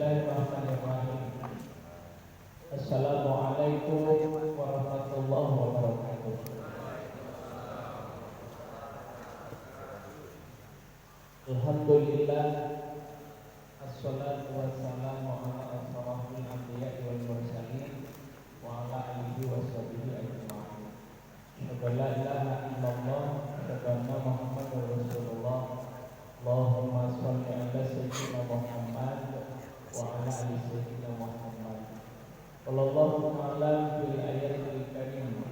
Bismillahirrahmanirrahim. Assalamualaikum warahmatullahi wabarakatuh. Alhamdulillah, assalatu wassalamu ala asyrafil anbiya'i wal mursalin wa ala alihi washabihi ajma'in. Asyhadu an la ilaha illallah wa asyhadu anna Muhammadar Rasulullah. Allahumma shalli ala sayyidina Muhammad wa ala ali sayyidina Muhammad. Wallahu a'lam bil ayatil karim.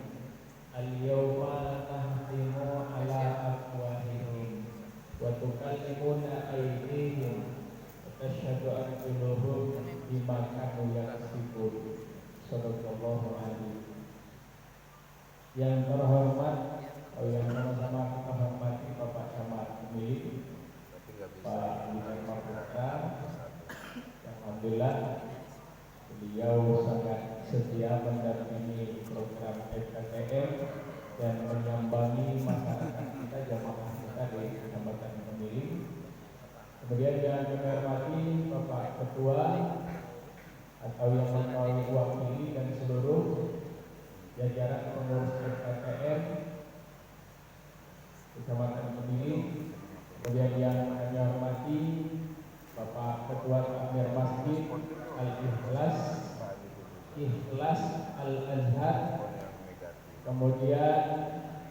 Al-yawma nahtimu ala afwahihim wa tukallimuna aydihim wa tashhadu arjuluhum bima kanu yaksibun. Shadaqallahu alaihi. Yang terhormat, yang sama-sama kita hormati Bapak Camat Pemilih Pak Bintang Maputra. Alhamdulillah beliau sangat setia mendampingi program FKTM dan menyambangi masyarakat kita, jamaah kita di Kecamatan Pemilih. Kemudian yang kami hormati Bapak Ketua atau yang mewakili dan seluruh jajaran pengurus FKTM Kecamatan Pemilih. Kemudian yang kami hormati Bapak Ketua Takmir Masjid Ikhlas Al-Azhar. Kemudian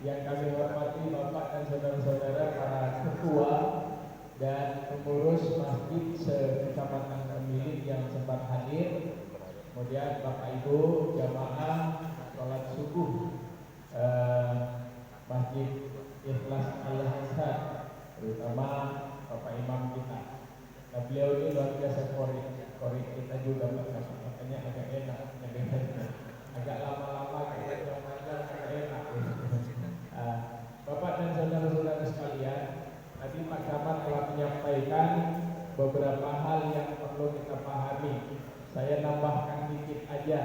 yang kami hormati Bapak dan saudara-saudara para ketua dan pengurus masjid se-Kecamatan Pemilih yang sempat hadir. Kemudian Bapak Ibu jamaah sholat subuh Masjid Ikhlas Al-Azhar, terutama Bapak Imam kita. Nah, beliau ini luar biasa korik kita juga makanya agak enak, agak lama-lama kita jangan agak enak. Bapak dan saudara-saudara sekalian, tadi Pak Camat telah menyampaikan beberapa hal yang perlu kita pahami. Saya nambahkan dikit aja.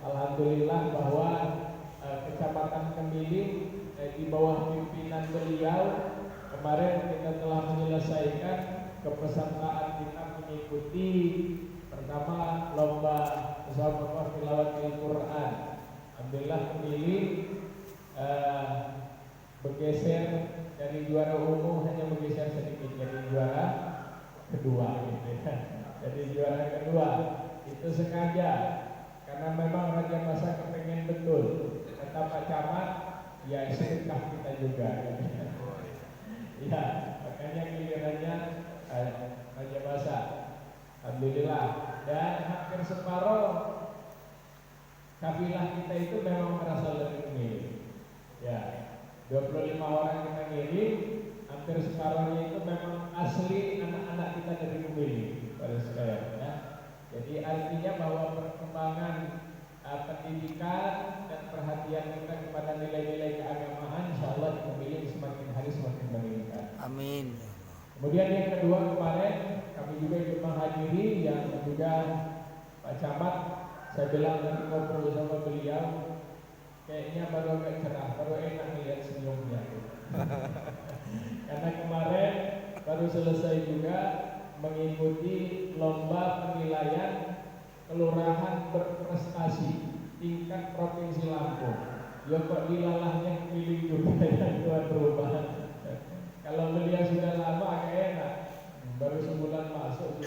Alhamdulillah bahwa Kecamatan Pemilih di bawah pimpinan beliau kemarin kita telah menyelesaikan kepesertaan kita mengikuti pertama lomba musabaqah tilawatil Quran. Alhamdulillah Pemilih bergeser dari juara umum hanya bergeser sedikit jadi juara kedua gitu ya. Jadi juara kedua itu sengaja karena memang Raja Masa kepengen betul. Kata Pak Camat, ya sedekah kita juga. Ya, makanya gilirannya Raja Masa. Alhamdulillah. Dan hampir separuh kafilah kita itu memang berasal dari Pemilih. Ya, 25 orang kita ngirim, hampir separuhnya itu memang asli anak-anak kita dari Pemilih. Pada sekalian ya. Jadi artinya bahwa perkembangan pendidikan dan perhatian kita kepada nilai-nilai keagamaan insyaallah di Pemilih semakin hari semakin meningkat. Amin. Kemudian yang kedua kemarin kami juga ikut menghadiri yang juga Pak Camat, saya bilang nanti ngobrol sama beliau kayaknya baru agak cerah, baru enak melihat senyumnya. Karena kemarin baru selesai juga mengikuti lomba penilaian kelurahan berprestasi tingkat provinsi Lampung. Ya kok dilalahnya pilih juga yang tuan rumah. Kalau beliau sudah lama agak enak, baru sebulan masuk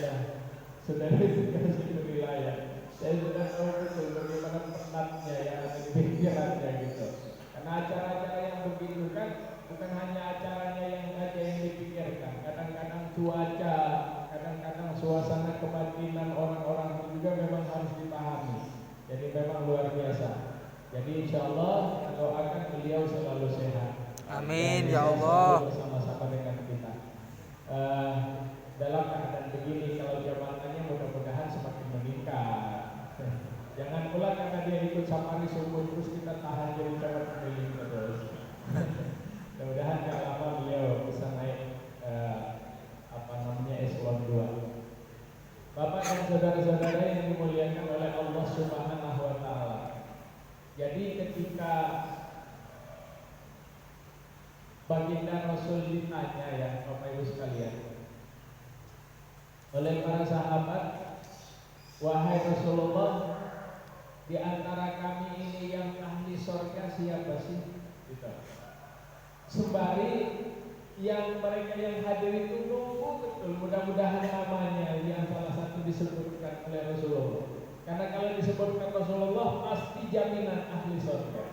sudah dikasih penilaian. Saya sudah tahu betul bagaimana penatnya yang ada di pikirannya gitu. Karena acara-acara yang begitu kan bukan hanya acaranya yang saja yang dipikirkan. Kadang-kadang cuaca, kadang-kadang suasana kebatinan orang-orang itu juga memang harus dipahami. Jadi memang luar biasa. Jadi insya Allah doakan beliau selalu sehat. Amin ya Allah. Bersama-sama dengan kita. Dalam keadaan begini kalau jabatannya mudah-mudahan semakin meningkat. Jangan pula karena dia ikut safari subuh terus kita tahan jadi calon pemilih terus. Mudah-mudahan gak lama beliau bisa naik eselon 2. Bapak dan saudara-saudara yang dimuliakan oleh Allah Subhanahu wa taala. Jadi ketika baginda Rasul ditanya ya Bapak Ibu sekalian oleh para sahabat, Wahai Rasulullah, di antara kami ini yang ahli surga siapa sih? Gitu. Sembari yang mereka yang hadir itu nunggu betul, mudah-mudahan namanya yang salah satu disebutkan oleh Rasulullah. Karena kalau disebutkan Rasulullah pasti jaminan ahli surga.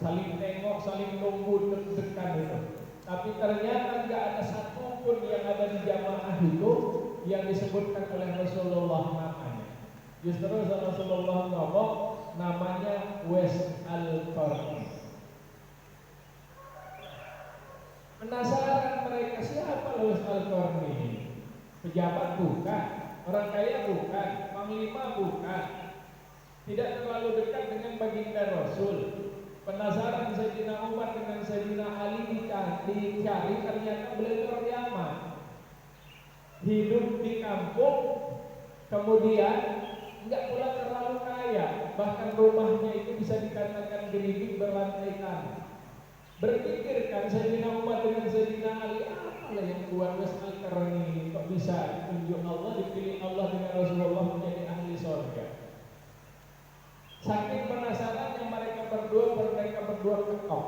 Saling tengok, saling nunggu deg-degan itu. Tapi ternyata nggak ada satupun yang ada di jamaah itu yang disebutkan oleh Rasulullah namanya. Justru Rasulullah ngomong namanya Wes Al-Qarni. Penasaran mereka, siapa Wes Al-Qarni? Pejabat bukan, orang kaya bukan, panglima bukan, tidak terlalu dekat dengan baginda Rasul. Penasaran Sayyidina Umar dengan Sayyidina Ali dicari, ternyata beliau orang Yaman, hidup di kampung, kemudian enggak pula terlalu kaya, bahkan rumahnya itu bisa dikatakan geribik berlantai tanah. Berpikirkan Sayyidina Umar dengan Sayyidina Ali, apalah yang buat Wes Al-Qarni kok bisa tunjuk Allah, dipilih Allah dengan Rasulullah menjadi ahli surga. Saking penasarannya mereka berdua ketok.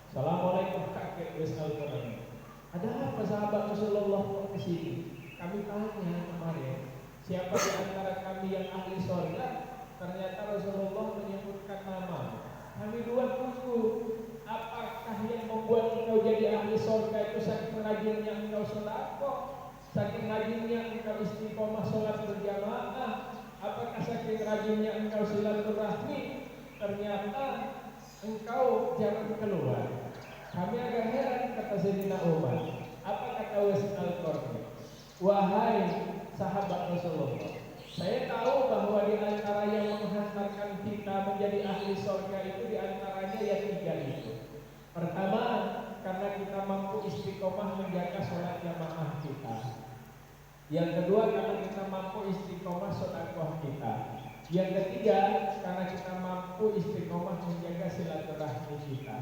Assalamualaikum kakek Wes Al-Qarni. Ada apa sahabat Rasulullah kok kesini? Kami tanya kemarin, siapa di antara kami yang ahli surga? Ternyata Rasulullah menyebutkan nama. Kami dua tunggu. Apakah yang membuat engkau jadi ahli surga itu saking rajinnya engkau sedekah, saking rajinnya engkau istiqomah sholat berjamaah, apakah saking rajinnya engkau silaturahmi? Ternyata engkau jarang keluar. Kami agak heran, kata Sayyidina Umar. Apa kata Wes Al-Qarni? Wahai sahabat Rasulullah, saya tahu bahwa di antara yang menghantarkan kita menjadi ahli surga itu di antaranya ya tiga itu. Pertama, karena kita mampu istiqomah menjaga sholat jamaah kita. Yang kedua, karena kita mampu istiqomah sedekah kita. Yang ketiga, karena kita mampu istiqomah menjaga silaturahmi kita.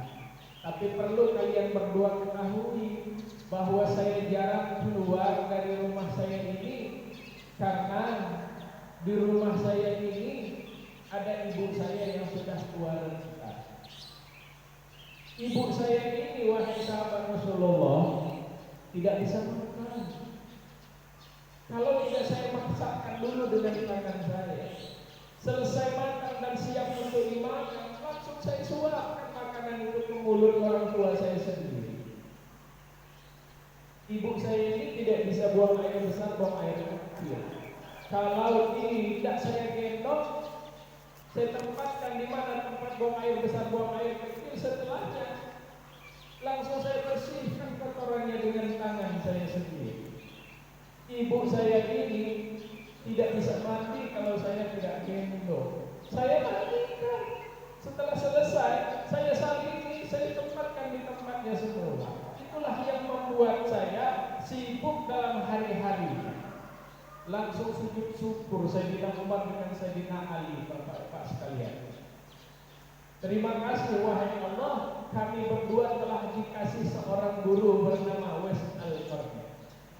Tapi perlu kalian berdua ketahui bahwa saya jarang keluar dari rumah saya ini karena di rumah saya ini ada ibu saya yang sudah tua renta. Ibu saya ini, wahai sahabat Rasulullah, tidak bisa makan. Kalau tidak saya masakan dulu dengan tangan saya, selesai makan dan siap untuk dimakan, langsung saya suapkan makanan itu ke mulut orang tua saya sendiri. Ibu saya ini tidak bisa buang air besar, buang air kecil. Kalau tidak saya gendong, saya tempatkan di mana tempat buang air besar, buang air kecil, setelahnya langsung saya bersihkan kotorannya dengan tangan saya sendiri. Ibu saya ini tidak bisa mandi kalau saya tidak gendong. Saya mandikan. Setelah selesai, saya salini, saya tempatkan di tempatnya semula. Itulah yang membuat saya sibuk dalam hari-hari. Langsung sujud syukur Sayyidina Umar dengan Sayyidina Ali, Bapak-bapak sekalian. Terima kasih wahai Allah, kami berdua telah dikasih seorang guru bernama Wes Al-Qarni.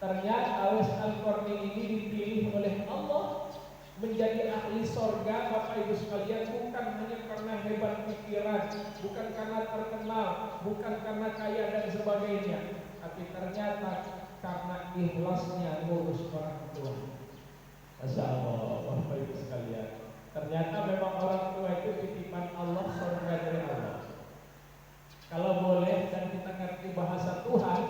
Ternyata Wes Al-Qarni ini dipilih oleh Allah menjadi ahli sorga, Bapak Ibu sekalian, bukan hanya karena hebat pikiran, bukan karena terkenal, bukan karena kaya dan sebagainya, tapi ternyata karena ikhlasnya ngurus orang tua. Masya Allah, Bapak Ibu sekalian, ternyata memang orang tua itu titipan Allah, surga dari Allah. Kalau boleh dan kita ngerti bahasa Tuhan,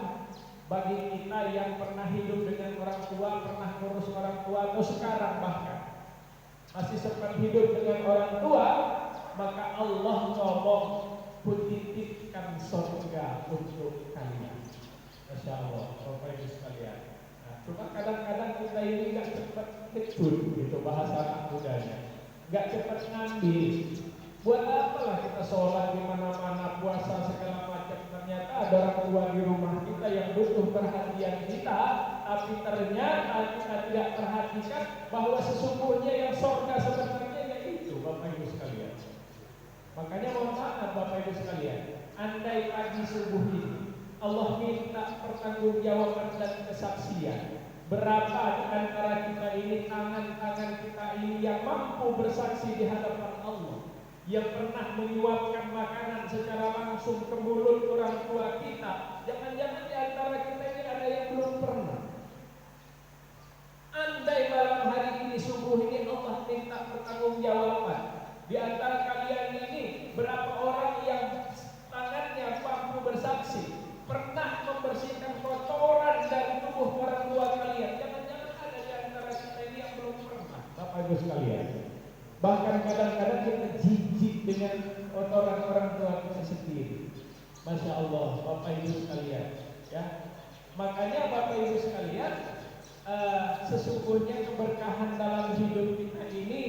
bagi kita yang pernah hidup dengan orang tua, pernah ngurus orang tua, atau sekarang bahkan masih sempat hidup dengan orang tua, maka Allah ngomong, kutitipkan surga untuk kalian. Masya Allah, Bapak Ibu sekalian. Cuma kadang-kadang kita ini nggak cepat kecut gitu bahasa anak mudanya, nggak cepat ngambil. Buat apalah kita sholat di mana-mana, puasa segala macam, ternyata ada orang tua di rumah kita yang butuh perhatian kita, tapi ternyata kita tidak perhatikan bahwa sesungguhnya yang surga sebenarnya yaitu Bapak Ibu sekalian. Makanya mohon maaf Bapak Ibu sekalian, andai pagi subuh ini Allah minta pertanggungjawaban dan kesaksian, berapa di antara kita ini tangan-tangan yang mampu bersaksi di hadapan Allah, yang pernah menyuapkan makanan secara langsung ke mulut orang tua kita. Jangan-jangan di antara kita ini ada yang belum pernah. Andai malam hari ini, subuh ini Allah minta pertanggungjawaban, di antara kalian ini berapa orang yang tangannya mampu bersaksi pernah membersihkan kotoran dari tubuh orang tua kalian? Jangan-jangan ada di antara kita ini yang belum pernah, Bapak Ibu sekalian. Bahkan kadang-kadang kita jijik dengan kotoran orang tua kita sendiri. Masya Allah, Bapak Ibu sekalian, ya. Makanya Bapak Ibu sekalian, sesungguhnya keberkahan dalam hidup kita ini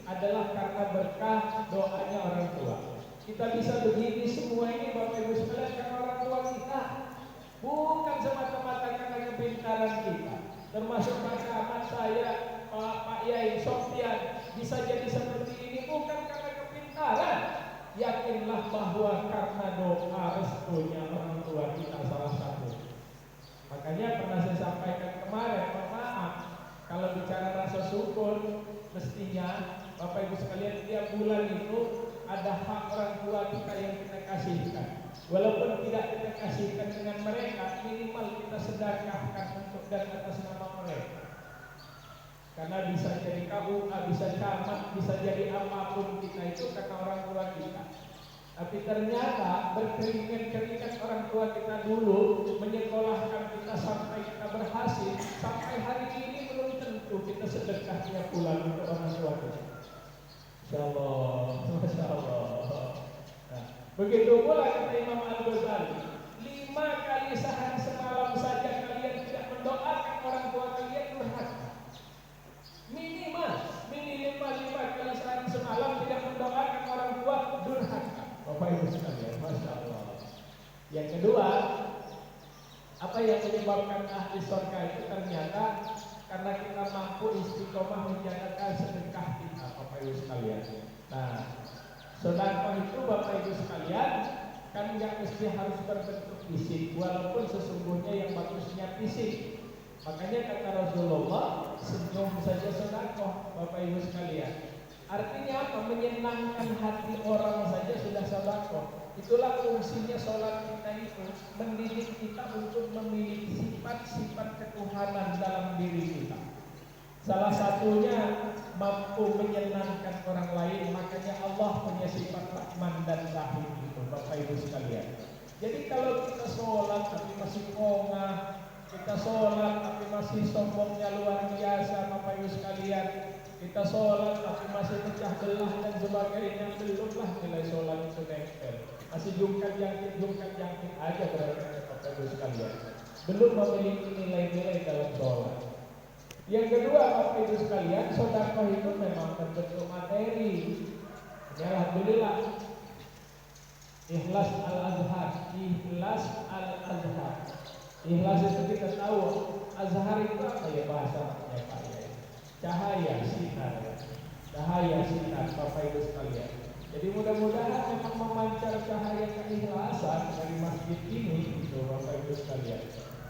adalah karena berkah doanya orang tua. Kita bisa begini semua ini Bapak Ibu sekalian karena orang tua kita, bukan semata-mata karena kepintaran kita. Termasuk amat saya, Pak Yai Sofyan bisa jadi seperti ini bukan karena kepintaran. Yakinlah bahwa karena doa restunya orang tua kita salah satu. Makanya pernah saya sampaikan kemarin, maaf kalau bicara rasa syukur, mestinya Bapak Ibu sekalian tiap bulan itu ada hak orang tua kita yang kita kasihkan. Walaupun tidak kita kasihkan dengan mereka, minimal kita sedekahkan untuk dan atas nama mereka. Karena bisa jadi KUA, bisa camat, bisa jadi apapun kita itu karena orang tua kita. Tapi ternyata berkeringat-keringat orang tua kita dulu menyekolahkan kita sampai kita berhasil. Sampai hari ini belum tentu kita sedekah tiap bulan untuk orang tua kita. Masya Allah, Masya Allah. Nah, begitu pula kata Imam Al-Ghazali, 5 kali sehari semalam saja kalian tidak mendoakan orang tua kalian durhaka. Minimal 5 kali sehari semalam tidak mendoakan orang tua durhaka. Bapak Ibu sekalian, Masya Allah. Yang kedua, apa yang menyebabkan ahli surga itu ternyata karena kita mampu istiqomah menjalankan sedekah kita, Bapak Ibu sekalian. Nah, sedekah itu Bapak Ibu sekalian kan nggak mesti harus berbentuk fisik, walaupun sesungguhnya yang bagusnya fisik. Makanya kata Rasulullah, senyum saja sedekah, Bapak Ibu sekalian. Artinya apa? Menyenangkan hati orang saja sudah sedekah. Itulah fungsinya sholat kita itu, mendidik kita untuk memiliki sifat-sifat ketuhanan dalam diri kita. Salah satunya mampu menyenangkan orang lain. Makanya Allah punya sifat Rahman dan Rahim itu, Bapak Ibu sekalian. Jadi kalau kita sholat tapi masih kongah, kita sholat tapi masih sombongnya luar biasa, Bapak Ibu sekalian, kita sholat tapi masih pecah belah dan sebagainya, belumlah nilai sholat itu nempel. Masih jungkat-jangkit aja berarti Bapak Ibu sekalian. Belum memiliki nilai-nilai dalam sholat. Yang kedua Bapak Ibu sekalian, sedekah itu memang berbentuk materi. Ya, alhamdulillah. Ikhlas Al-Azhar, Ikhlas Al-Azhar. Ikhlas itu kita tahu, Azhar itu apa ya bahasanya Pak ya? Cahaya sinar, cahaya sinar Bapak Ibu sekalian. Jadi mudah-mudahan memang memancar cahaya keikhlasan dari masjid ini, gitu Bapak Ibu sekalian.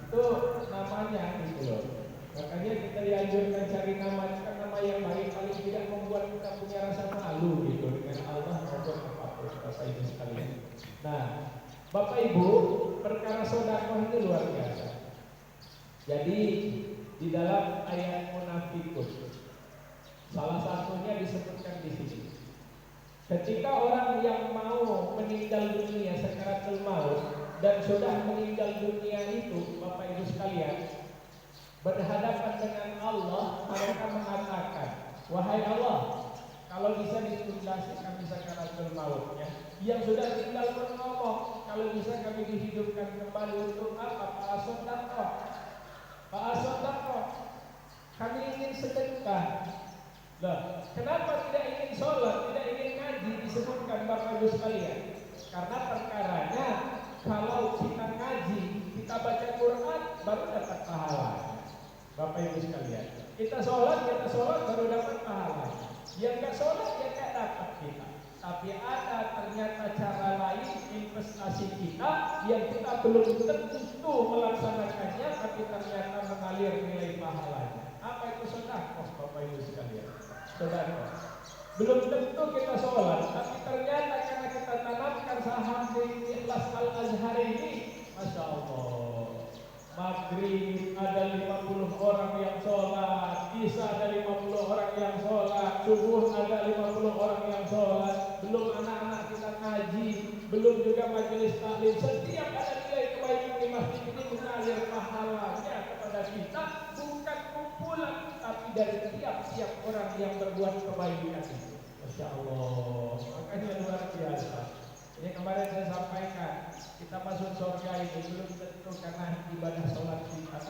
Itu namanya gitu loh. Makanya kita dianjurkan cari nama yang baik, paling tidak membuat kita punya rasa malu gitu dengan Allah maupun apapun Bapak Ibu sekalian. Nah, Bapak Ibu, perkara sedekah ini luar biasa. Jadi di dalam ayat Munafikun, salah satunya disebutkan di sini. Ketika orang yang mau meninggal dunia sakaratul maut dan sudah meninggal dunia itu, Bapak Ibu sekalian, berhadapan dengan Allah, mereka mengatakan, wahai Allah, kalau bisa ditunda kami sakaratul mautnya. Yang sudah tinggal pun ngomong, kalau bisa kami dihidupkan kembali untuk apa? Pak Asodako, kami ingin sedekah. Loh, kenapa tidak ingin sholat, tidak ingin ngaji disebutkan Bapak Ibu sekalian? Karena perkaranya, kalau kita ngaji, kita baca Quran, baru dapat pahala. Bapak Ibu sekalian, kita sholat baru dapat pahala. Yang nggak sholat, ya nggak dapat kita. Tapi ada ternyata cara lain investasi kita yang kita belum tentu melaksanakannya, tapi ternyata mengalir nilai pahalanya. Apa itu sedekah, Bapak Ibu sekalian? saudara. Belum tentu kita sholat, tapi ternyata karena kita tanamkan saham di Ikhlas Al-Azhar ini, Masya Allah, Maghrib ada 50 orang yang sholat, Isya ada 50 orang yang sholat, Subuh ada 50 orang yang sholat, belum anak-anak kita ngaji, belum juga majelis taklim. Setiap ada nilai kebaikan di masjid ini mengalir pahalanya kepada kita, bukan kumpulan, tapi dari tiap-tiap orang yang berbuat kebaikan itu. Masya Allah, makanya luar biasa. Ini kemarin saya sampaikan, kita masuk surga itu belum tentu karena ibadah sholat kita,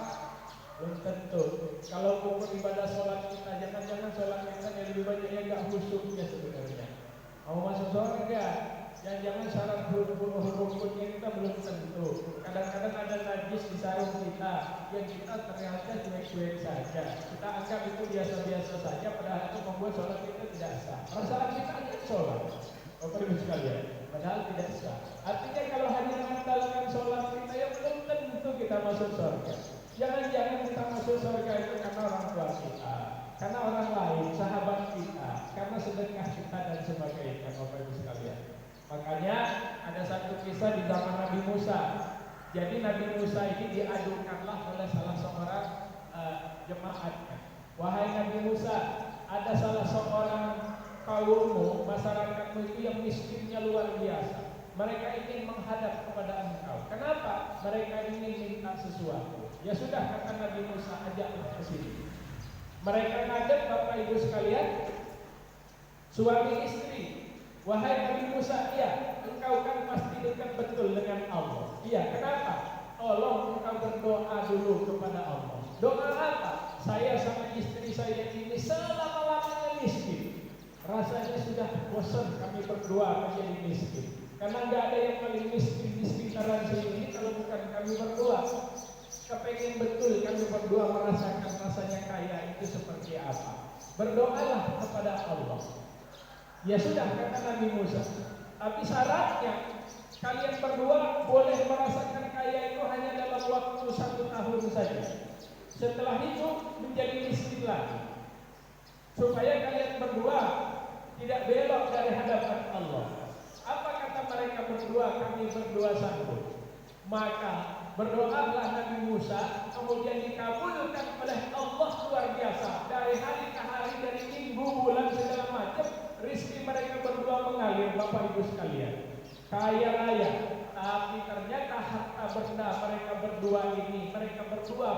belum tentu. Kalau ukur ibadah sholat kita, jangan-jangan sholat kita yang lebih banyak yang nggak khusyuknya sebenarnya. Mau masuk surga, jangan-jangan syarat hukum-hukumnya kita belum tentu. Kadang-kadang ada najis di sarung kita, yang kita ternyata cuek-cuek saja. Kita anggap itu biasa-biasa saja, padahal itu membuat sholat kita tidak sah. Perasaan kita aja sholat, Bapak Ibu sekalian, padahal tidak sah. Artinya kalau hanya mengandalkan sholat kita, ya belum tentu kita masuk surga. Jangan-jangan kita masuk surga itu karena orang tua kita, karena orang lain, sahabat kita, karena sedekah kita dan sebagainya, Bapak Ibu sekalian. Makanya ada satu kisah di zaman Nabi Musa. Jadi Nabi Musa ini diadukanlah oleh salah seorang jemaatnya. Wahai Nabi Musa, ada salah seorang kaummu, masyarakatmu itu yang miskinnya luar biasa. Mereka ingin menghadap kepada engkau. Kenapa? Mereka ingin minta sesuatu. Ya sudah, kata Nabi Musa, ajaklah ke sini. Mereka ngadep, Bapak Ibu sekalian, suami istri. Wahai Nabi Musa, iya, engkau kan pasti dekat betul dengan Allah. Iya, kenapa? Tolong engkau berdoa dulu kepada Allah. Doa apa? Saya sama istri saya ini selama-lamanya miskin. Rasanya sudah bosan kami berdua menjadi miskin. Karena nggak ada yang paling miskin di sekitaran sini kalau bukan kami berdua. Kepengen betul kami berdua merasakan rasanya kaya itu seperti apa. Berdoalah kepada Allah. Ya sudah, kata Nabi Musa. Tapi syaratnya kalian berdua boleh merasakan kaya itu hanya dalam waktu 1 tahun saja. Setelah itu menjadi miskin lagi. Supaya kalian berdua tidak belok dari hadapan Allah. Apa kata mereka berdua? Kami berdua sanggup. Maka berdoalah Nabi Musa, kemudian dikabulkan oleh Allah luar biasa. Dari hari ke hari, dari minggu, bulan, segala macam, rezeki mereka berdua mengalir, Bapak Ibu sekalian. Kaya raya, tapi ternyata harta benda mereka berdua ini, mereka berdua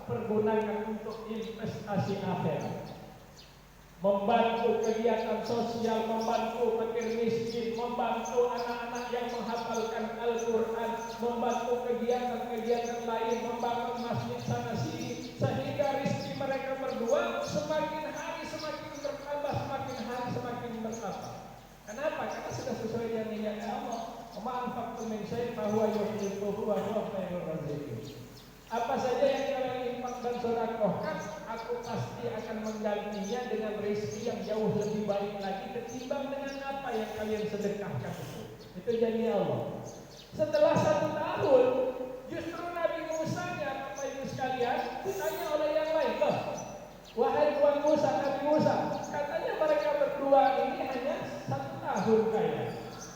pergunakan untuk investasi akhirat. Membantu kegiatan sosial, membantu fakir miskin, membantu anak-anak yang menghafalkan Al-Quran, membantu kegiatan-kegiatan lain, membangun masjid sana sini, sehingga rezeki mereka berdua semakin hari semakin bertambah, semakin hari semakin bertambah. Kenapa? Karena sudah sesuai dengan niatnya Allah. Ma'anfaqtum min syai'in fahuwa yukhlifuhu wa huwa khairur raziqin. Apa saja yang kalian infak dan sedekahkan, aku pasti akan menggantinya dengan rezeki yang jauh lebih baik lagi ketimbang dengan apa yang kalian sedekahkan itu. Itu janji Allah. Setelah 1 tahun, justru Nabi Musa-nya, Bapak Ibu sekalian, ditanya oleh yang lain, loh, wahai Tuan Musa, Nabi Musa, katanya mereka berdua ini hanya 1 tahun kaya.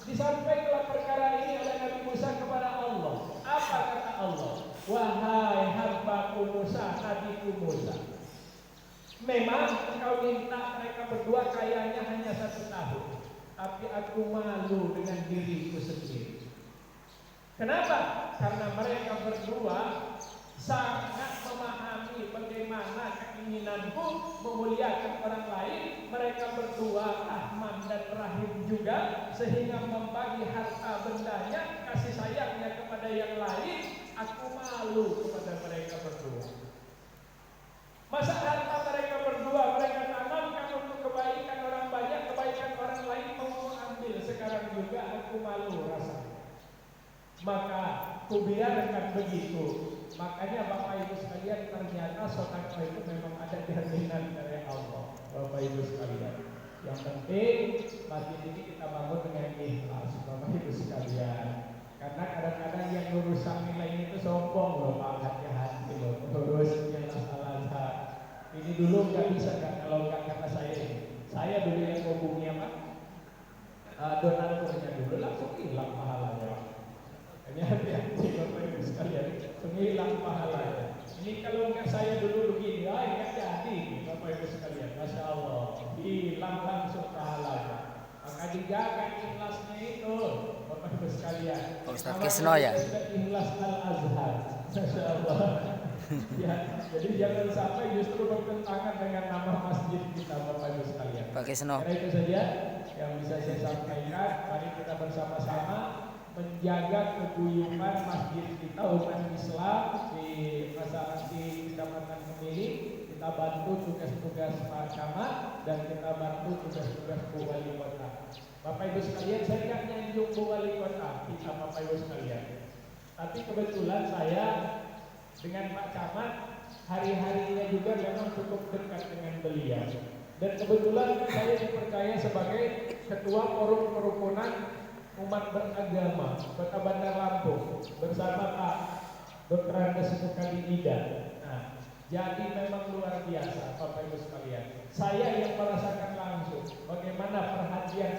Disampaikan perkara ini oleh Nabi Musa kepada Allah. Apa kata Allah? Wahai hambaku Musa, nabiku Musa, memang engkau minta mereka berdua kayanya hanya 1 tahun, tapi aku malu dengan diriku sendiri. Kenapa? Karena mereka berdua sangat memahami bagaimana keinginanku memuliakan orang lain. Mereka berdua Rahman dan Rahim juga, sehingga membagi harta bendanya, kasih sayangnya kepada yang lain. Aku malu kepada mereka berdua. Masa harta mereka berdua mereka tanamkan untuk kebaikan orang banyak, kebaikan orang lain mau ambil. Sekarang juga aku malu rasanya. Maka kubiarkan begitu. Makanya Bapak Ibu sekalian, ternyata sedekah itu memang ada jaminan dari Allah. Bapak Ibu sekalian, yang penting masjid ini kita bangun dengan ikhlas, Bapak Ibu sekalian. Karena kadang-kadang yang urusan nilai itu sombong loh, Pak, hati-hati loh, urus yang masalah. Ini dulu nggak bisa kan kalau nggak kata saya ini. Saya dulu yang hubungi apa? Donaturnya dulu langsung hilang pahalanya. Hanya hati-hati Bapak Ibu sekalian, langsung hilang pahalanya. Ini kalau nggak saya dulu begini, nggak jadi Bapak Ibu sekalian. Masya Allah, hilang langsung pahalanya. Maka dijaga ikhlasnya itu Bapak Ibu sekalian. Pak Ustadz Kisno ya? Ikhlas Al-Azhar. Masya Allah. Ya, jadi jangan sampai justru bertentangan dengan nama masjid kita Bapak Ibu sekalian. Pak Kisno. Karena itu saja yang bisa saya sampaikan. Mari kita bersama-sama menjaga keguyuban masjid kita, umat Islam di masyarakat di Kecamatan Kemiri. Kita bantu tugas-tugas Pak Camat dan kita bantu tugas-tugas Bu Wali Kota. Bapak Ibu sekalian, saya nggak nyanjung Bu Wali Kota kita Bapak Ibu sekalian. Tapi kebetulan saya dengan Pak Camat hari-harinya juga memang cukup dekat dengan beliau. Dan kebetulan saya dipercaya sebagai Ketua Forum Kerukunan Umat Beragama Kota Bandar Lampung bersama Pak Dr. Andes Sukadi Ida. Nah, jadi memang luar biasa Bapak Ibu sekalian. Saya yang merasakan langsung bagaimana perhatian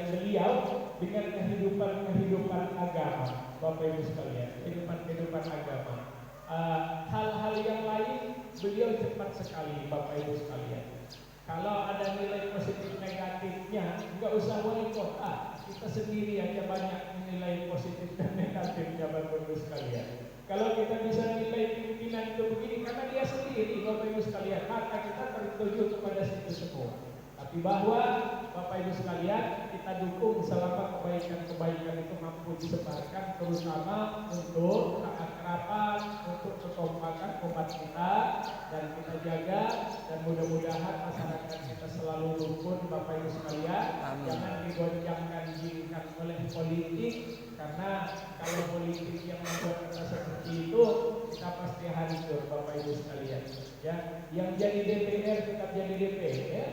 beliau dengan kehidupan agama Bapak Ibu sekalian, kehidupan agama. Hal-hal yang lain beliau cepat sekali Bapak Ibu sekalian. Kalau ada nilai positif negatifnya, nggak usah wali kota, kita sendiri aja banyak nilai positif dan negatifnya Bapak Ibu sekalian. Kalau kita bisa nilai pimpinan itu begini, karena dia sendiri Bapak Ibu sekalian, maka kita tertuju kepada situ semua. Tapi bahwa Bapak Ibu sekalian, kita dukung selama kebaikan-kebaikan itu mampu disebarkan, terutama untuk kerabat, untuk kekompakan umat kita, dan kita jaga, dan mudah-mudahan masyarakat kita selalu rukun Bapak Ibu sekalian. Amin. Jangan digoncang-gancingkan oleh politik, karena kalau politik yang membuat kita seperti itu, kita pasti hancur Bapak Ibu sekalian. Ya, yang jadi DPR tetap jadi DPR, ya.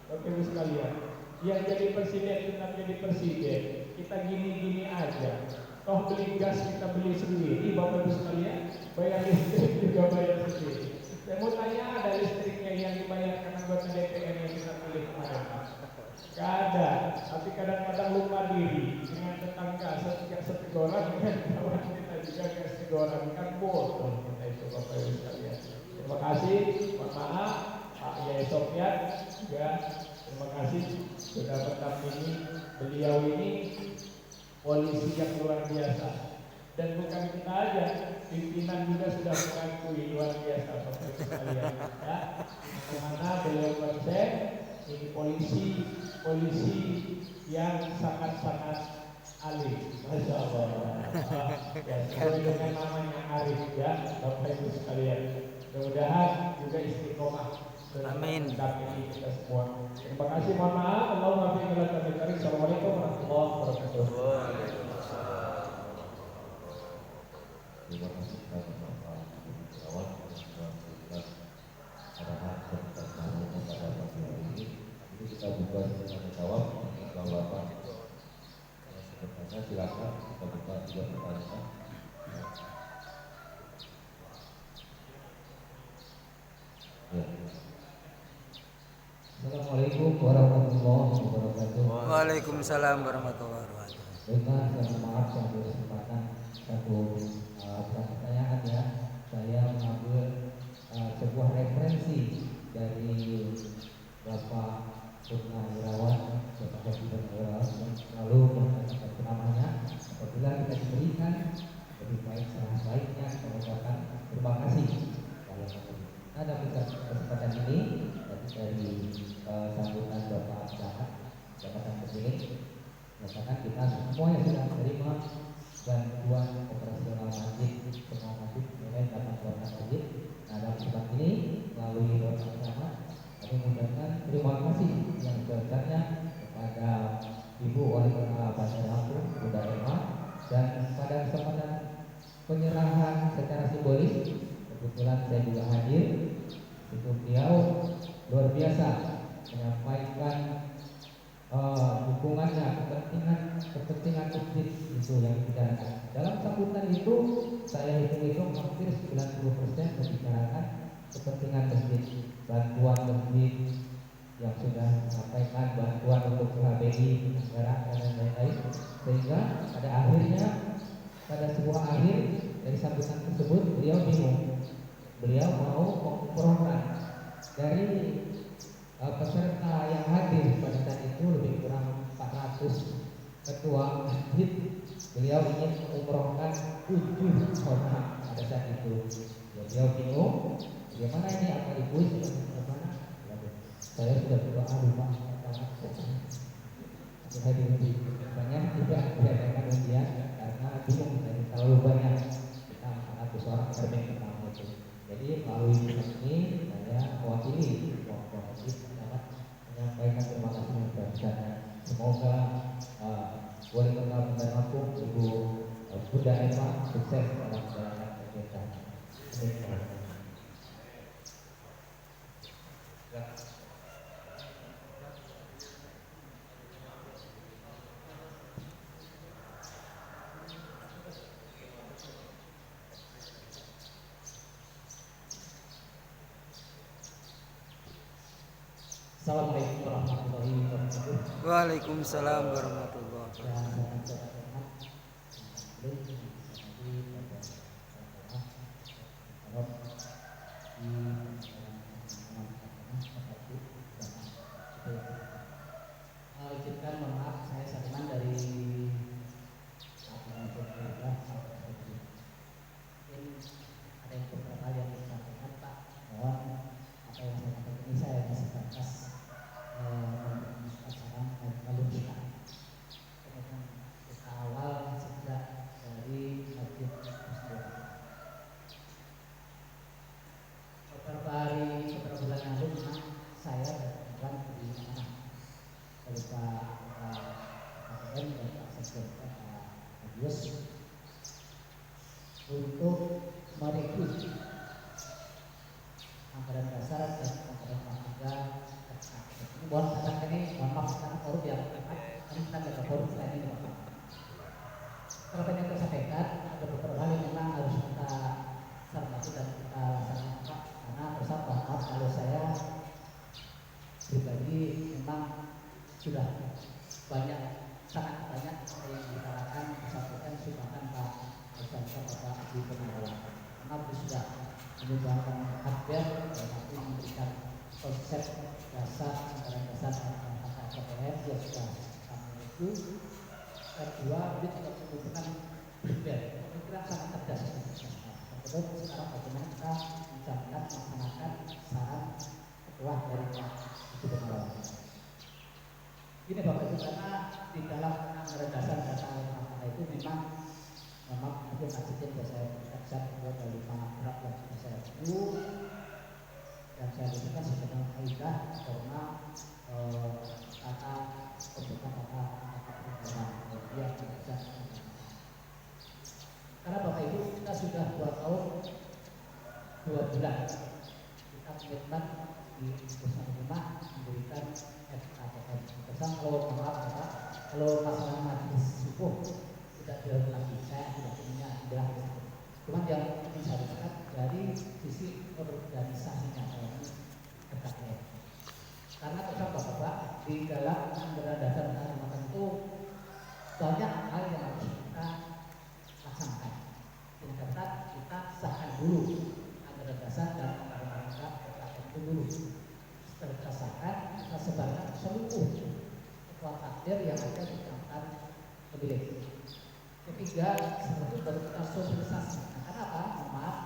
Bapak Ibu sekalian, yang jadi presiden tetap jadi presiden. Kita gini-gini aja. Toh beli gas kita beli sendiri, Bapak Ibu sekalian. Bayar listrik juga bayar sendiri. Saya mau tanya, ada listriknya yang dibayarkan anggota DPR yang kita pilih kemarin? Gak ada. Tapi kadang-kadang lupa diri dengan tetangga. Setiap setegoran dengan kawan kita juga gas setegoran kan bodoh kita itu Bapak Ibu sekalian. Terima kasih. Mohon maaf. Pak Yai Sofyan juga terima kasih sudah mendampingi beliau ini, polisi yang luar biasa. Dan bukan kita aja, pimpinan juga sudah mengakui luar biasa Bapak Ibu sekalian. Ya, karena beliau konsen ini polisi yang sangat-sangat alim, Masya Allah. Ya, sesuai dengan namanya Arif ya Bapak Ibu sekalian. Mudah-mudahan juga istiqomah. Amin. Kita semua. Terima kasih, mohon maaf. Allahumma fi ala. Assalamualaikum warahmatullahi wabarakatuh. Terima kasih kepada Bapak Irawat dan arahan serta sarannya pada pagi hari ini. Ini kita buka tanya jawab Bapak. Sebenarnya silakan kita buka juga pertanyaan. Ya. Assalamualaikum warahmatullahi wabarakatuh. Waalaikumsalam warahmatullahi wabarakatuh. Baiklah, saya mohon maaf saya berkesempatan satu pertanyaan ya. Saya mengambil sebuah referensi dari Bapak Purnawirawan, Bapak Purnawirawan, lalu mengatakan namanya. Apabila kita diberikan lebih baik sebaik-baiknya mengucapkan terima kasih. Ada kesempatan ini dari sambutan Bapak Camat Jabatan Kesini, menyatakan kita semua yang sudah menerima bantuan operasional masjid semua masjid nilai 8 masjid. Nah, dalam kesempatan ini melalui Bapak Camat kami mengucapkan terima kasih yang sebesarnya kepada Ibu Wali Kota Bandar Lampung, Bunda Emma, dan pada kesempatan penyerahan secara simbolis kebetulan saya juga hadir. Itu beliau luar biasa menyampaikan dukungannya, kepentingan masjid itu yang dibicarakan. Dalam sambutan itu saya hitung-hitung hampir 90% membicarakan kepentingan masjid, bantuan masjid, yang sudah menyampaikan bantuan untuk KBI negara dan lain-lain, sehingga pada akhirnya pada sebuah akhir dari sambutan tersebut beliau bingung, beliau mau mengumrohkan dari peserta yang hadir pada saat itu lebih kurang 400 ketua masjid, beliau ingin mengumrohkan 7 orang pada saat itu. Ya, beliau bingung, bagaimana ini apa ibu bagaimana? Saya sudah berdoa lupa karena saya diundi, banyak tidak diadakan undian karena bingung dari terlalu banyak kita 400 orang terbaik pertama itu. Jadi melalui ini saya mewakili kelompok masjid dapat menyampaikan terima kasih kepada semoga Wali Kota Bandar Lampung Ibu Bunda Eva sukses dalam menjalankan kegiatan. Assalamualaikum warahmatullahi wabarakatuh. Waalaikumsalam warahmatullahi wabarakatuh. Izinkan mohon maaf saya Saliman dari ada yang beberapa hal yang disampaikan Pak, mohon apa yang saya sampaikan ini saya masih batas saran dan lalu kita awal sejak dari masjid tersebut. Beberapa bulan lalu memang saya berkenan di mana dari Pak KPM dan Pak Sekjen Pak Adius untuk merekrut anggaran dasar dan anggaran olahraga. Ini mohon katakan ini mohon maaf karena forum yang kami kita ada forum selain ini Pak. Kalau yang saya sampaikan ada beberapa hal yang memang harus kita cermati dan kita laksanakan Pak, karena bersama maaf kalau saya pribadi memang sudah banyak sangat banyak yang dikatakan disampaikan sumbangan Pak Ustaz Bapak di Pengelola. Karena beliau sudah menyumbangkan hardware dan nanti memberikan konsep dasar anggaran dasar KPM yang sudah kami itu. Kedua, beliau juga membutuhkan hardware. Pemikiran sangat cerdas. Terus sekarang bagaimana kita menjalankan melaksanakan saran ketua dari Pak Pengelola. Ini Bapak Ibu, karena di dalam anggaran dasar data itu memang mungkin masjidnya sudah saya periksa buat dari 5 berat yang sudah saya tahu dan saya berikan sebagai kaidah karena kata pembukaan kata perubahan dia bisa. Karena Bapak Ibu kita sudah 2 tahun 2 bulan kita komitmen di bersama rumah memberikan FKPM. Bersama kalau maaf Bapak, kalau masalah majlis subuh tidak dilakukan lagi, saya tidak punya bilang itu. Cuma yang ingin saya lihat dari sisi organisasinya FKPM. Karena bersama Bapak di dalam anggaran dasar dan anggaran itu banyak hal yang harus kita laksanakan. Yang pertama kita sahkan dulu anggaran dasar dan anggaran FKPM itu dulu. Setelah kita sahkan, kita sebarkan seluruh ketua takdir yang ada di kantor pemilik. Ketiga, setelah itu baru kita sosialisasi. Nah, karena apa? Maaf,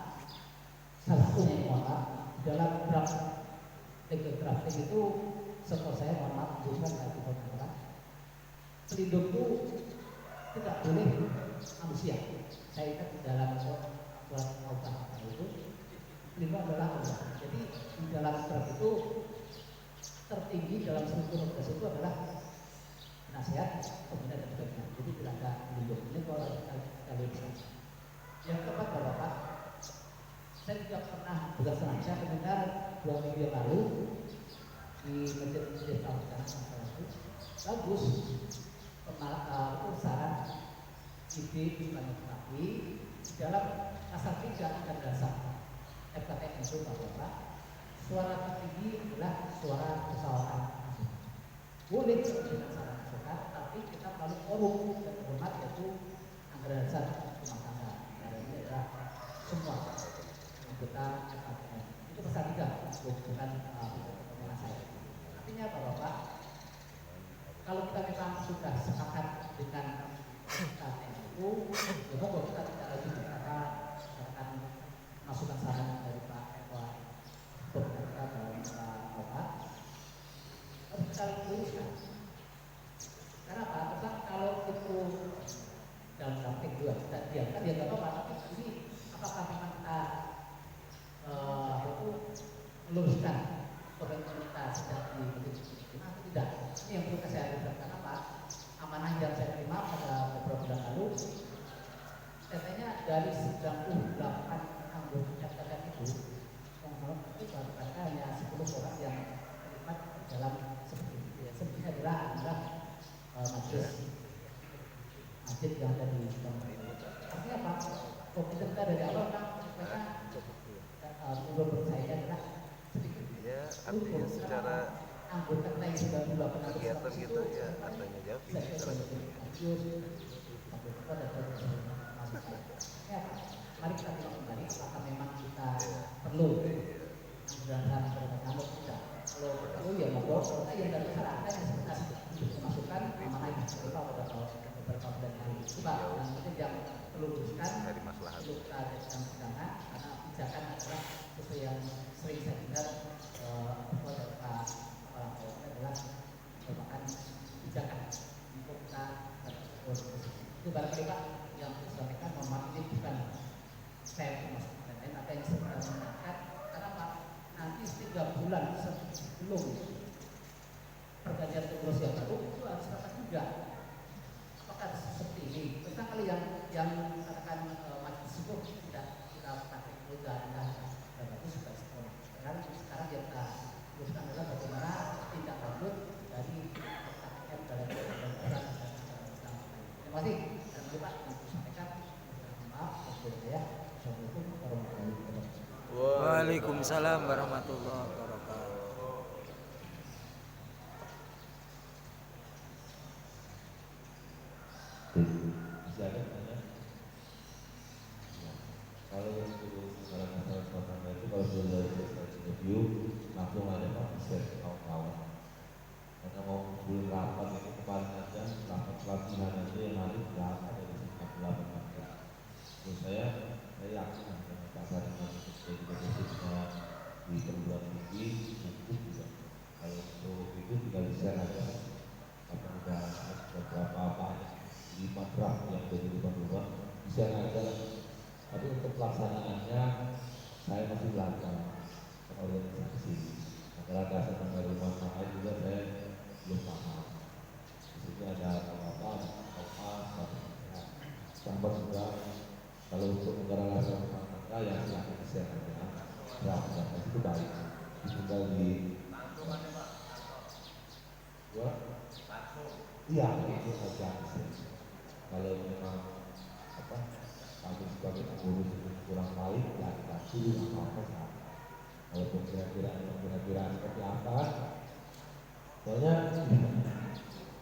salah satunya yang mohon maaf dalam draft drafting itu, setelah saya mohon maaf bukan lagi orang pelindung itu tidak boleh manusia. Saya ingat di dalam surat Al-Baqarah itu pelindung adalah Allah. Jadi di dalam draft itu tertinggi dalam struktur organisasi itu adalah nasihat, pembina dan sebagainya. Jadi tidak ada pelindung. Ini kalau kita lihat. Yang keempat Bapak, saya juga pernah juga senang. Saya mendengar 2 minggu yang lalu di masjid Al-Quran itu bagus saran ide suara tertinggi adalah suara musyawarah. Boleh dengan saran masukan, tapi kita melalui forum dan terhormat yaitu anggaran dasar rumah tangga. Dan ini adalah semua anggota FKPM. Itu pesan tiga, bukan omongan saya. Artinya apa Bapak? Kalau kita memang sudah sepakat dengan FKPM itu, ya bahwa kita tidak lagi bicara akan masukan saran dari Pak Eko berkata dalam Bapak harus kita luruskan. Karena apa? Tentang kalau itu dalam praktik juga tidak diamkan dia nggak apa-apa. Tapi ini apakah memang kita itu meluruskan komitmen kita sejak di atau tidak? Ini yang perlu saya lakukan. Karena apa? Amanah yang saya terima pada beberapa bulan lalu, katanya dari 98 anggota FKPM itu hanya 10 orang yang terlibat dalam seperti itu. Ya, sepertinya adalah majelis yang ada di pemerintah. Artinya apa? Komitmen kita dari awal kan mereka menurut saya adalah sedikit. Ya, artinya secara anggota kita yang sudah kegiatan gitu ya katanya jawab secara mari kita tengok kembali apakah memang kita perlu anggaran terhadap tidak. Kalau perlu ya monggo, kita yang dari masyarakat yang sebenarnya dimasukkan amanah yang kita pada beberapa bulan hari itu Pak. Dan mungkin yang perlu diuruskan perlu kita jadikan pegangan karena pijakan adalah sesuatu yang sering saya dengar dari Pak Kepala Polres adalah merupakan pijakan untuk kita itu barangkali Pak yang disampaikan mohon ini bukan saya termasuk lain ada yang sedang meningkat karena Pak nanti 3 bulan sebelum pergantian pengurus yang baru itu harus rapat juga. Apakah seperti ini? Tentang kali yang katakan majelis itu tidak kita pakai mudah dan bagus sudah sekolah. Sekarang yang kita uruskan adalah bagaimana tindak lanjut dari FKPM dalam peran. Terima kasih. Dan lupa yang disampaikan. Maaf, saya. Assalamualaikum warahmatullahi wabarakatuh. Waalaikumsalam warahmatullahi wabarakatuh. Bisa ada tanya? Kalau untuk anggaran dasar rumah tangga itu kalau sudah selesai review langsung ada Pak bisa kawan-kawan. Karena mau bulan rapat itu kemarin aja rapat pelatihan aja yang hari berapa dari 48 menurut saya yakin dengan pasar yang jadi posisinya di perguruan tinggi cukup juga. Kalau untuk itu tinggal bisa ada apa udah beberapa apa 5 draft yang jadi perguruan bisa ada. Tapi untuk pelaksanaannya saya masih belajar organisasi. Anggaran dasar tentang rumah tangga juga saya belum paham. Di situ ada apa tambah juga. Kalau untuk anggaran dasar rumah tangga yang silahkan disiapkan dengan draft itu baik. Tinggal di iya itu saja. Kalau memang apa kami sebagai pengurus kurang baik ya kita suruh apa-apa. Walaupun kira-kira seperti apa, soalnya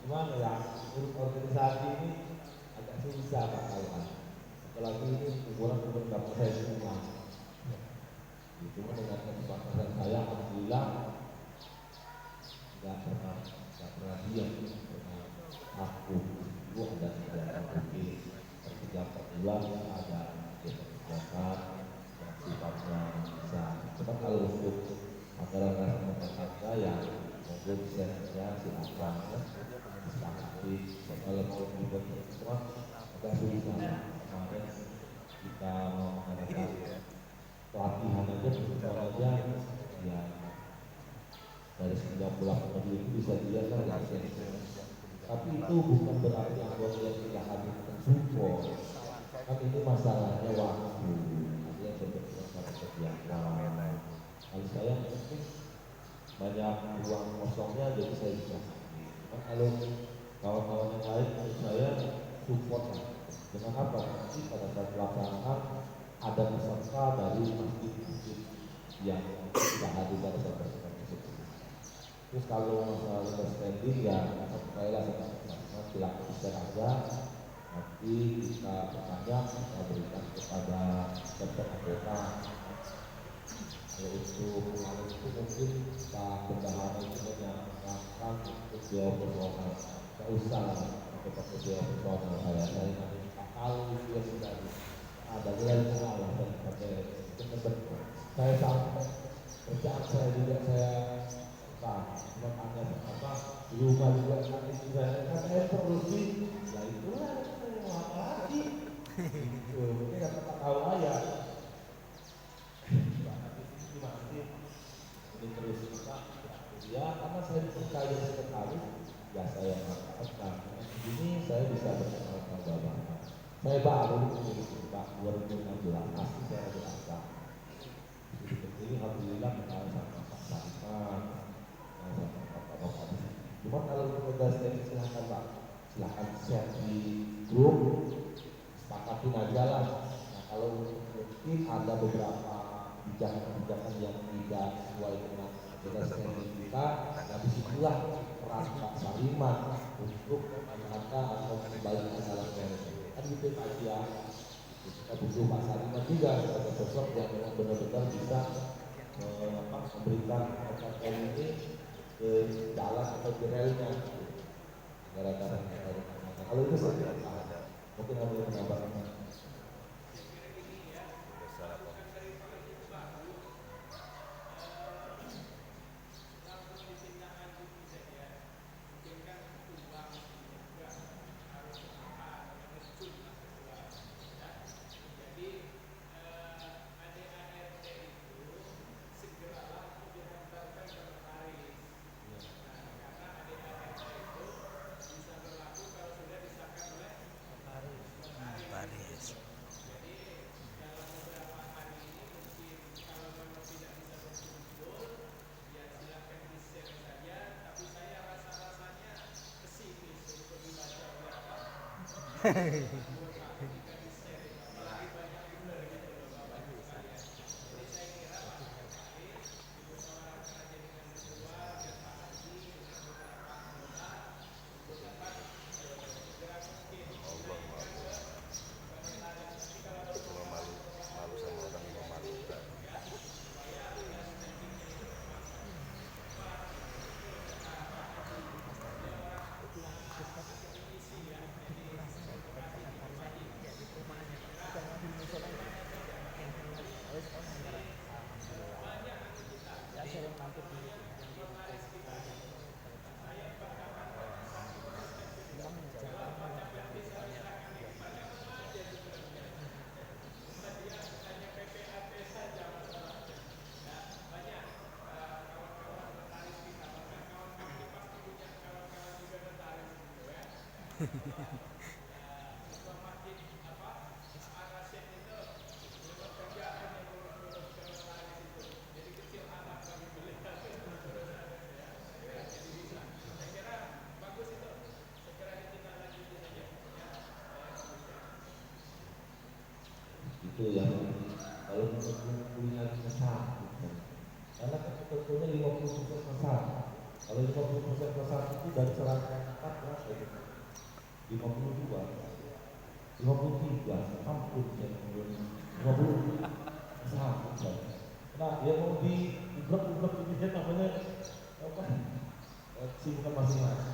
gimana ya organisasi ini agak susah Pak kawan. Apalagi ini ukuran dapat saya semua. Itu dengan kesempatan saya alhamdulillah nggak pernah diam, pernah aku itu ada mungkin setiap bulan ada kegiatan yang sifatnya bisa cepat. Kalau untuk anggaran dasar rumah tangga yang mungkin bisa saja silakan disepakati. Kalau mau dibuat semua agak susah. Kemarin kita mau mengadakan pelatihan aja sebentar aja ya dari 98 mobil itu bisa dilihat lah lisensi. Tapi itu bukan berarti anggota yang tidak hadir mensupport. Kan ini masalahnya waktu. Ada yang berkegiatan kegiatan. Kalau saya mungkin banyak ruang kosongnya jadi saya bisa. Kalau kawan-kawan yang lain menurut saya support lah. Dengan apa? Nanti pada saat pelaksanaan ada peserta dari masjid-masjid yang tidak hadir pada saat tersebut. Terus kalau masalah legal standing ya saya silakan bisa aja nanti kita bertanya kita berikan kepada dokter anggota. Kalau untuk kemarin itu mungkin Pak Bendahara itu menyarankan untuk jawab persoalan tidak usah untuk jawab persoalan saya nanti kalau itu yang sudah ada nilai salah dan pakai itu saya sampai kerjaan saya juga saya makanya apa di rumah juga kan istri saya terus ya itulah saya mau apa lagi ini kata tahu ayah gimana sih ini terus kita ya karena saya percaya sekali ya saya mengatakan ini saya bisa bersama bapak saya baru Pak 2016 pasti saya berasa ini alhamdulillah kenal sama Pak Sariman cuma kalau tugas saya silahkan Pak silahkan share di grup sepakatin aja lah. Nah kalau mungkin ada beberapa kebijakan-kebijakan yang tidak sesuai dengan tugas standing kita nah disitulah peran Pak Sariman untuk menata atau kembalikan dalam manajemen kan gitu Pak ya kita butuh Pak Sariman juga sebagai sosok yang benar-benar bisa memberikan OKM ini ke jalan atau ke relnya gara-gara kalau itu saya tidak mungkin ada yang menambahkan Paris. cuma malu sama orang memalukan. itu yang kalau punya kesal karena ketentuannya 50% kesal kalau 50% kesal itu dari serangkaian 4 berapa itu 52 53 ampun saya 50 kesal nah dia mau di blok ini namanya apa sibukan masing-masing